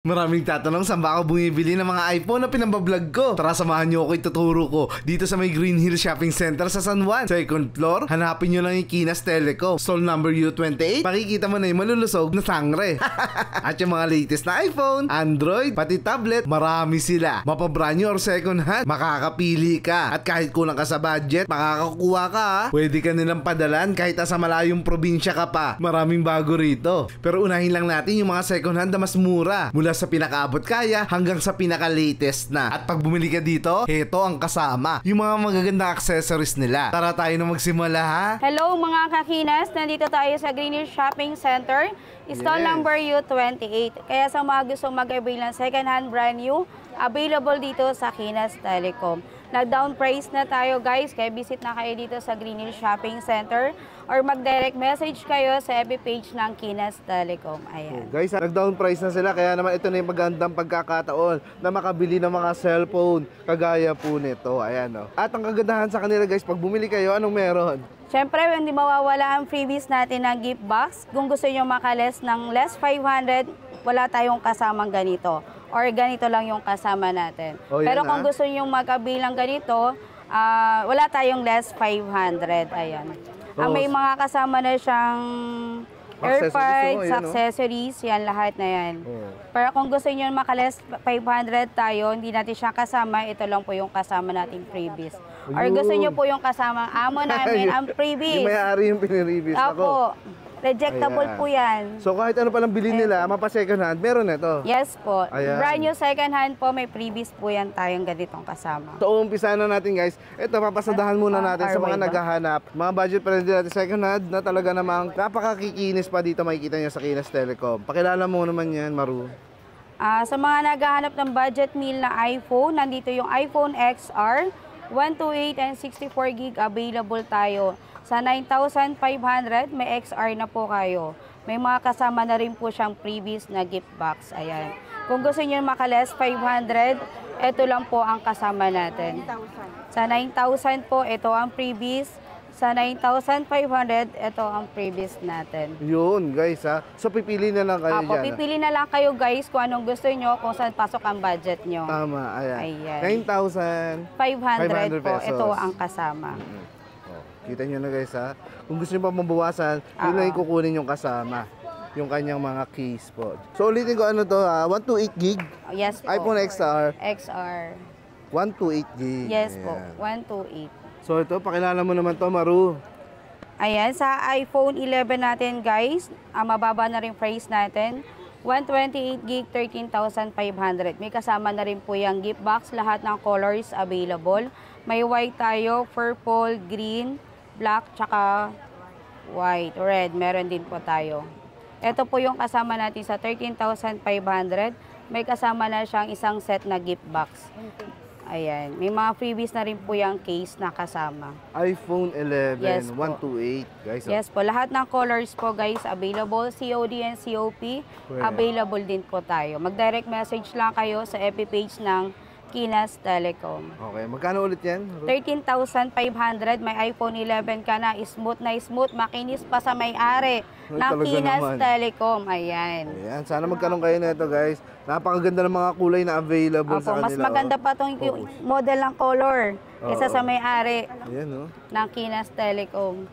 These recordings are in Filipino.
Maraming tatanong saan ba ako bumibili ng mga iPhone na pinambablog ko. Tara samahan nyo ako, ituturo ko dito sa may Green Hill Shopping Center sa San Juan. Second floor, hanapin nyo lang yung Kinas Telecom. Stall number U28, makikita mo na yung malulusog na sangre. At yung mga latest na iPhone, Android, pati tablet, marami sila. Mapabranyo or second hand, makakapili ka. At kahit kulang ka sa budget, makakakuha ka ha. Pwede ka nilang padalan kahit sa malayong probinsya ka pa. Maraming bago rito. Pero unahin lang natin yung mga second hand na mas mura. Mula sa pinakaabot kaya hanggang sa pinaka-latest na. At pag bumili ka dito, heto ang kasama. Yung mga magagandang accessories nila. Tara tayo na magsimula ha. Hello mga kakinas, nandito tayo sa Green Hill Shopping Center. Stall number U28. Kaya sa mga gusto mag-avail ng second hand brand new, available dito sa Kinas Telecom. Nag-down price na tayo guys, kaya visit na kayo dito sa Green Hill Shopping Center or mag-direct message kayo sa FB page ng Kinas Telecom. Ayan. Guys, nag-down price na sila, kaya naman ito na yung magandang pagkakataon na makabili ng mga cellphone kagaya po nito. Ayan o. At ang kagandahan sa kanila guys, pag bumili kayo, anong meron? Siyempre, hindi mawawala ang freebies natin ng gift box. Kung gusto nyo makales ng less 500, wala tayong kasamang ganito. Or ganito lang yung kasama natin. Pero kung gusto nyo magkabilang ganito, wala tayong less 500. Ayan. Ang may mga kasama na siyang AirPods, accessories, yan lahat na yan. Pero kung gusto nyo makaless 500 tayo, hindi natin siya kasama, ito lang po yung kasama nating freebies. Or gusto nyo po yung kasama amo namin, ang freebies. Yung may-ari yung piniribis ako. Rejectable po yan. So kahit ano palang bilhin nila, mapa second hand, meron na ito? Yes po. Ayan. Brand new second hand po, may freebies po yan tayong ganitong kasama. So umpisa na natin guys. Ito, papasadahan muna natin sa mga naghahanap. Mga budget friendly natin second hand na talaga namang napakakikinis pa dito makikita nyo sa Kinas Telecom. Pakilala mo naman yan, Maru. Sa mga naghahanap ng budget meal na iPhone, nandito yung iPhone XR, 128 and 64 gig available tayo. Sa 9,500, may XR na po kayo. May mga kasama na rin po siyang previous na gift box. Ayan. Kung gusto niyo makaless 500, ito lang po ang kasama natin. Sa 9,000 po, ito ang previous. Sa 9,500, ito ang previous natin. Yun, guys ha. So pipili na lang kayo dyan. Pipili na lang kayo guys kung anong gusto nyo, kung saan pasok ang budget nyo. Tama, ayan. 9,500 po, ito ang kasama. Kita nyo na guys ha. Kung gusto nyo pa mabawasan, yun na yung kukunin yung kasama. Yung kanyang mga keys po. So ulitin ko ano to ha, 128 gig? Yes po. iPhone XR? XR. 128 gig. Yes po, 128. So ito, pakilala mo naman to, Maru. Ayan, sa iPhone 11 natin guys, mababa na rin price natin. 128 gig, 13,500. May kasama na rin po yung gift box, lahat ng colors available. May white tayo, purple, green, black, tsaka white, red. Meron din po tayo. Ito po yung kasama natin sa 13,500. May kasama na siyang isang set na gift box. Ayan. May mga freebies na rin po yung case na kasama. iPhone 11, yes 128, guys. Yes po. Lahat ng colors po, guys, available. COD and COP, available din po tayo. Mag-direct message lang kayo sa FB page ng Kinas Telecom. Okay. Magkano ulit yan? 13,500. May iPhone 11 ka na. Smooth na smooth. Makinis pa sa may-ari ng Kinas Telecom. Ayan. Ayan. Sana magkaroon kayo na ito, guys. Napakaganda ng mga kulay na available sa kanila. Mas maganda pa itong model ng color kaysa sa may-ari ng Kinas Telecom.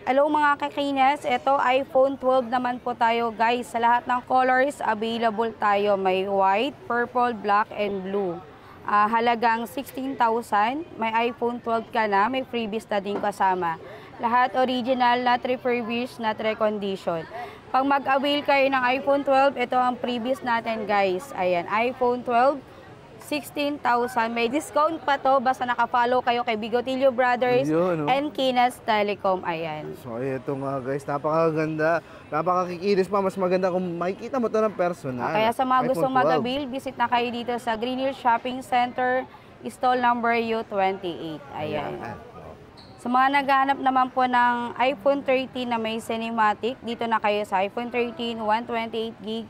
Hello mga kakinas. Ito iPhone 12 naman po tayo, guys. Sa lahat ng colors, available tayo. May white, purple, black, and blue. Halagang 16,000. May iPhone 12 ka na, may freebies na din kasama. Lahat original, not refurbished, not recondition. Pag mag-avail kayo ng iPhone 12, ito ang freebies natin guys. Ayan, iPhone 12, 16,000. May discount pa to, basta nakafollow kayo kay Bigotillo Brothers and Kinas Telecom. Ayan. So ito nga guys, napakaganda. Napakakikinis pa, mas maganda kung makikita mo ito ng personal. Kaya sa mga gustong mag-avail, visit na kayo dito sa Green Hill Shopping Center, stall number U28. Ayan. Sa mga naghahanap naman po ng iPhone 13 na may cinematic, dito na kayo sa iPhone 13, 128 gig,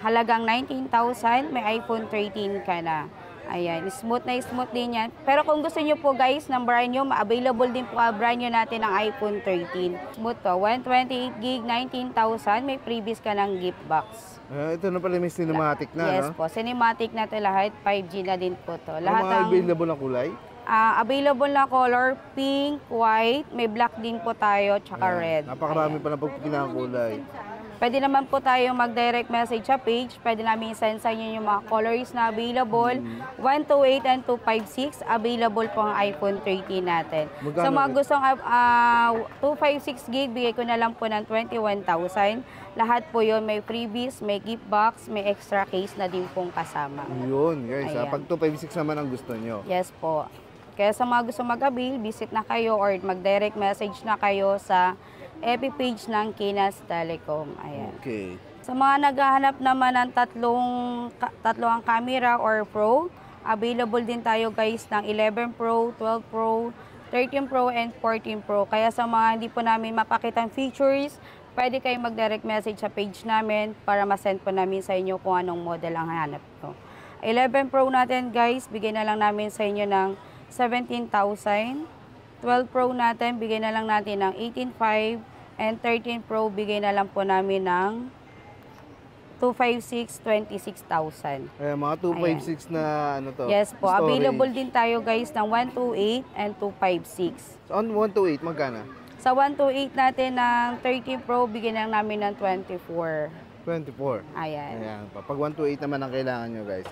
halagang 19,000, may iPhone 13 ka na. Ayan, smooth din yan. Pero kung gusto nyo po guys ng brand new, available din po brand new natin ng iPhone 13. Smooth to, 128 gig, 19,000. May previous ka ng gift box. Ito na pala may cinematic na, yes no? po, cinematic na to lahat. 5G na din po to. Lahat mga available na kulay? Available na color, pink, white, may black din po tayo, tsaka red. Napakarami pa na pagpipilian ng kulay. Pwede naman po tayo mag-direct message sa page. Pwede namin send sa inyo yung mga colors na available. 128 and 256, available po ang iPhone 13 natin. Magkano Sa mga gustong 256 gig, bigay ko na lang po ng 21,000. Lahat po yun, may freebies, may gift box, may extra case na din pong kasama. Yun, guys. Ayan. Pag 256 naman ang gusto nyo. Yes po. Kaya sa mga gusto mag-avail, visit na kayo or mag-direct message na kayo sa FB page ng Kinas Telecom. Ayan. Okay. Sa mga naghahanap naman ng tatlong camera or Pro, available din tayo guys ng 11 Pro, 12 Pro, 13 Pro, and 14 Pro. Kaya sa mga hindi po namin mapakitang features, pwede kayo mag-direct message sa page namin para ma-send po namin sa inyo kung anong model ang hanap ko. 11 Pro natin guys, bigay na lang namin sa inyo ng 17,000. 12 Pro natin, bigay na lang natin ng 18,500. And 13 Pro, bigay na lang po namin ng 256, 26,000. Mga 256 na ano to? Yes po, storage. available din tayo guys ng 128 and 256. So, on 128, magkano? Sa 128 natin ng 13 Pro, bigyan lang namin ng 24. 24. Ayan. Ayan. Pag 128 naman ang kailangan nyo, guys.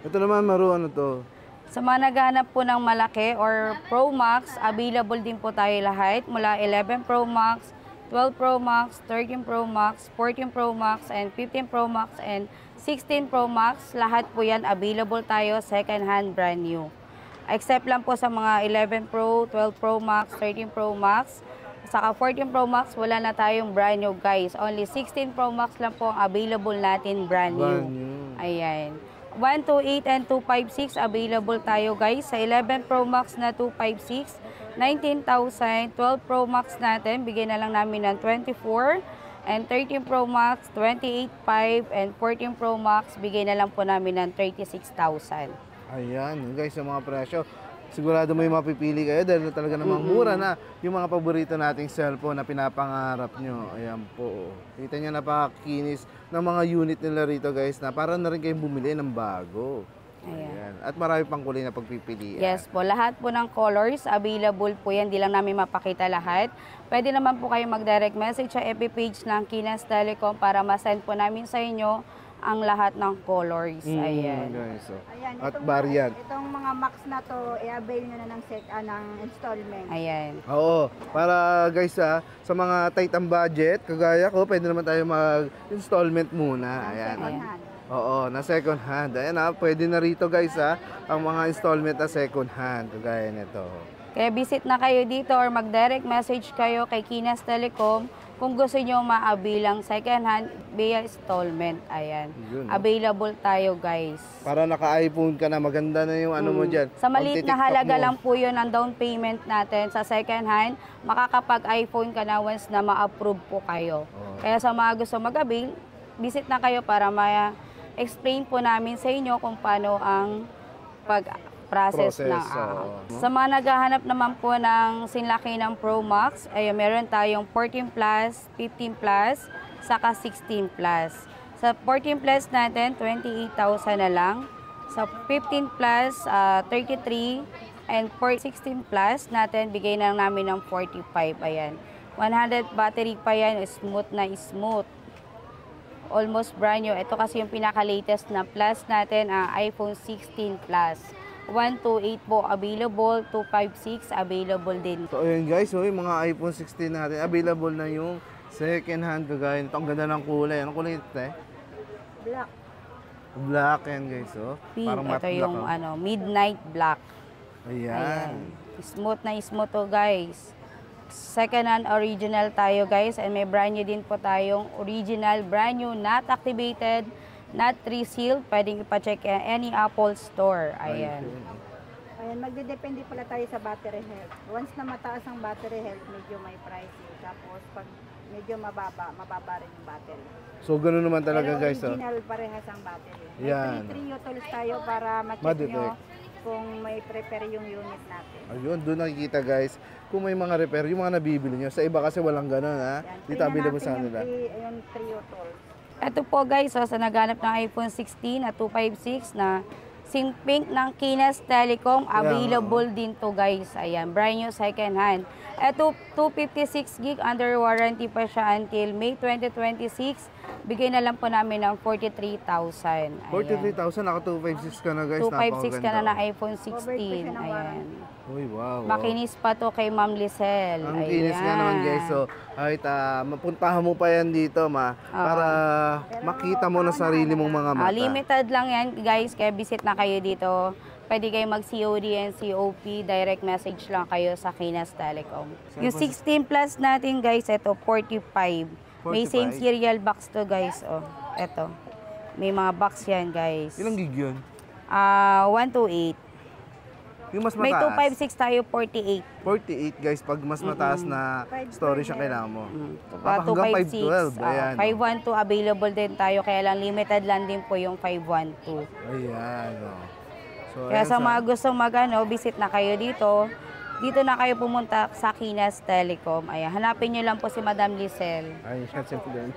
Ito naman, ano to? Sa mga naghahanap po ng malaki or Pro Max, available din po tayo lahat. Mula 11 Pro Max, 12 Pro Max, 13 Pro Max, 14 Pro Max, and 15 Pro Max, and 16 Pro Max. Lahat po yan available tayo second hand brand new. Except lang po sa mga 11 Pro, 12 Pro Max, 13 Pro Max. Saka 14 Pro Max, wala na tayong brand new guys. Only 16 Pro Max lang po ang available natin brand new. Ayan. 128 and 256 available tayo guys. Sa 11 Pro Max na 256, 19,000. 12 Pro Max natin, bigyan na lang namin ng 24. And 13 Pro Max, 28,500. And 14 Pro Max, bigay na lang po namin ng 36,000. Ayan, guys, sa mga presyo. Sigurado may mapipili kayo dahil talaga namang mura na yung mga paborito nating cellphone na pinapangarap nyo. Ayan po. Kita nyo, napakakinis ng mga unit nila rito guys na para na rin kayong bumili ng bago. Ayan. At marami pang kulay na pagpipilian. Yes po, lahat po ng colors available po yan. Di lang namin mapakita lahat. Pwede naman po kayo mag-direct message sa FB page ng Kinas Telecom para ma-send po namin sa inyo ang lahat ng colors. Ayan. Guys, so. Ayan, At variant. Itong mga Max na to, i-avail nyo na ng installment. Ayan. Oo. Para guys sa mga tight ang budget, kagaya ko, pwede naman tayo mag-installment muna. Ayan. Second hand. Oo, na second hand. Ayan pwede na rito guys ang mga installment na second hand, kagaya nito. Kaya visit na kayo dito or mag-direct message kayo kay Kinas Telecom kung gusto nyo maabilang second hand via installment. Ayan. Yun, no? Available tayo guys. Para naka-iPhone ka na, maganda na yung ano mo dyan. Sa maliit na Pag-TikTok halaga mo. lang po yun ang down payment natin sa second hand, makakapag-iPhone ka na once na ma-approve po kayo. Kaya sa mga gusto mag-avail, visit na kayo para ma-explain po namin sa inyo kung paano ang process ng Sa mga naghahanap naman po ng sinlaki ng Pro Max, ay meron tayong 14 Plus, 15 Plus, saka 16 Plus. Sa 14 Plus natin, 28,000 na lang. Sa 15 Plus, 33. And for 16 Plus natin, bigay na namin ng 45. Ayan. 100 battery pa yan, smooth na smooth. Almost brand new. Ito kasi yung pinaka-latest na Plus natin, iPhone 16 Plus. 128 po available, 256 available din. So ayun guys, yung mga iPhone 16 natin, available na yung second hand kagaya nito. Ang ganda ng kulay. Anong kulay ito Black. Black yan guys, Pink. Parang matte Ito yung black, midnight black. Ayan. Smooth na smooth to guys. Second hand original tayo guys, and may brand new din po tayong original, brand new, not activated, not resealed. Pwedeng ipacheck any Apple store. Ayan. Ayan, magdedepende pala tayo sa battery health. Once na mataas ang battery health, medyo may pricing. Tapos pag medyo mababa rin yung battery. So, ganun naman talaga, Pero guys. Oh. original parehas ang battery. Yan. May 3 tools tayo para ma-check Ma-detect. nyo kung may prepare yung unit natin. Ayun, doon nakikita, guys, kung may mga repair, yung mga nabibili nyo. Sa iba kasi walang ganun, ha? Yan. Dito available sa nila. Yung 3 tools. Ito po guys, sa naganap ng iPhone 16 na 256 na SIM pink ng Kinas Telecom, available din to guys. Ayan, brand new second hand. Ito 256 gig, under warranty pa siya until May 2026. Bigay na lang po namin ng 43,000. 43,000, naka 256 ka na, guys. 256 ka na Napakaganda. ng iPhone 16. Ayan. Uy, wow. Makinis pa to kay Ma'am Lizelle. Ang kinis nga naman, guys. So, kahit mapuntahan mo pa yan dito, para makita mo na sarili mong mga mata. Limited lang yan guys, kaya visit na kayo dito. Pwede kayo mag-COD and COP, direct message lang kayo sa Kinas Telecom. Yung 16 plus natin guys, ito 45. May 45? same serial box to guys. Oh, ito. May mga box yan guys. Ilang gig yun? 128. Yung mas May mataas? 256 tayo, 48. 48, guys. Pag mas mataas na storage ang kailangan mo. Hanggang 256. 512. Ayan. 512 available din tayo, kaya lang limited lang din po yung 512. Ayan. Oh. So, Kaya ayan sa mga gustong visit na kayo dito. Dito na kayo pumunta sa Kinas Telecom. Ayan, hanapin nyo lang po si Madam Lizelle. Ay, simple din.